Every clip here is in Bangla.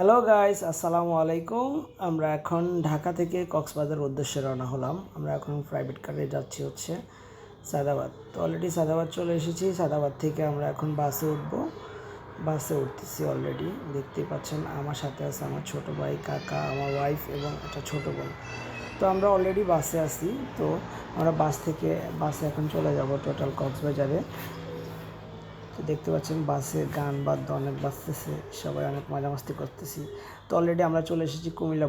হ্যালো গাইস, আসসালামু আলাইকুম। আমরা এখন ঢাকা থেকে কক্সবাজার উদ্দেশ্যে রওনা হলাম। আমরা এখন প্রাইভেট কারে যাচ্ছি সায়দাবাদ। তো অলরেডি সায়দাবাদ চলে এসেছি। সায়দাবাদ থেকে আমরা এখন বাসে উঠবো। বাসে উঠতেছি অলরেডি। দেখতেই পাচ্ছেন আমার সাথে আছে আমার ছোট ভাই, কাকা, আমার ওয়াইফ এবং একটা ছোট বোন। তো আমরা অলরেডি বাসে আছি। তো আমরা বাসে এখন চলে যাব টোটাল কক্সবাজারে। তো দেখতে পাচ্ছেন বাসে গান বাদ্য অনেক বাজতেছে, সবাই অনেক মজামস্তি করতেছি। তো অলরেডি আমরা চলে এসেছি কুমিল্লা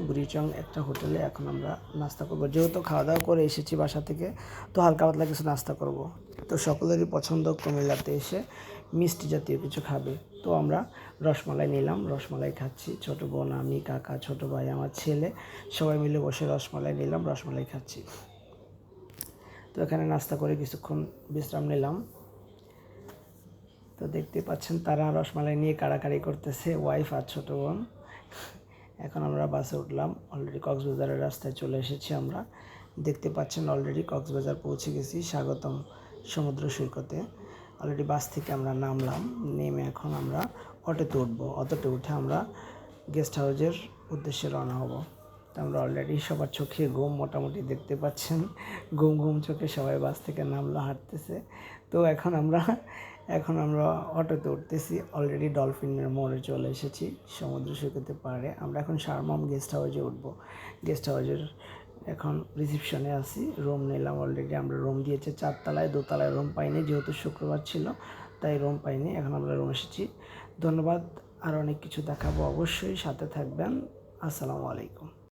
বুড়িচং একটা হোটেলে। এখন আমরা নাস্তা করবো, যেহেতু খাওয়া দাওয়া করে এসেছি বাসা থেকে, তো হালকা পাতলা কিছু নাস্তা করব। তো সকলেরই পছন্দ কুমিল্লাতে এসে মিষ্টি জাতীয় কিছু খাবে। তো আমরা রসমালাই নিলাম, রসমালাই খাচ্ছি। ছোট বোন, আমি, কাকা, ছোট ভাই, আমার ছেলে, সবাই মিলে বসে রসমালাই নিলাম, রসমালাই খাচ্ছি। তো এখানে নাস্তা করে কিছুক্ষণ বিশ্রাম নিলাম। তো দেখতে পাচ্ছেন তারা রসমালাই নিয়ে কাড়াকাড়ি করতেছে, ওয়াইফ আর ছোট বোন। এখন আমরা বাসে উঠলাম, অলরেডি কক্সবাজারের রাস্তায় চলে এসেছি আমরা। দেখতে পাচ্ছেন অলরেডি কক্সবাজার পৌঁছে গেছি, স্বাগতম সমুদ্র সৈকতে। অলরেডি বাস থেকে আমরা নামলাম, নেমে এখন আমরা অটোতে উঠবো। অটোতে উঠে আমরা গেস্ট হাউসের উদ্দেশ্যে রওনা হব। তো আমরা অলরেডি সবার চোখে ঘুম, মোটামুটি দেখতে পাচ্ছেন ঘুম চোখে সবাই বাস থেকে নামলো, হাঁটতেছে। তো এখন আমরা অটোতে উঠতেছি। অলরেডি ডলফিনের মোড়ে চলে এসেছি, সমুদ্র সৈকতের পাড়ে। আমরা এখন শারমাম গেস্ট হাউসে উঠবো। গেস্ট হাউসের এখন রিসিপশনে আছি, রুম নিলাম অলরেডি। আমরা রুম দিয়েছে 4 তলায়, 2 তলায় রুম পাইনি, যেহেতু শুক্রবার ছিল তাই রুম পাইনি। এখন আমরা রুম এসেছি। ধন্যবাদ। আর অনেক কিছু দেখাবো, অবশ্যই সাথে থাকবেন। আসসালামু আলাইকুম।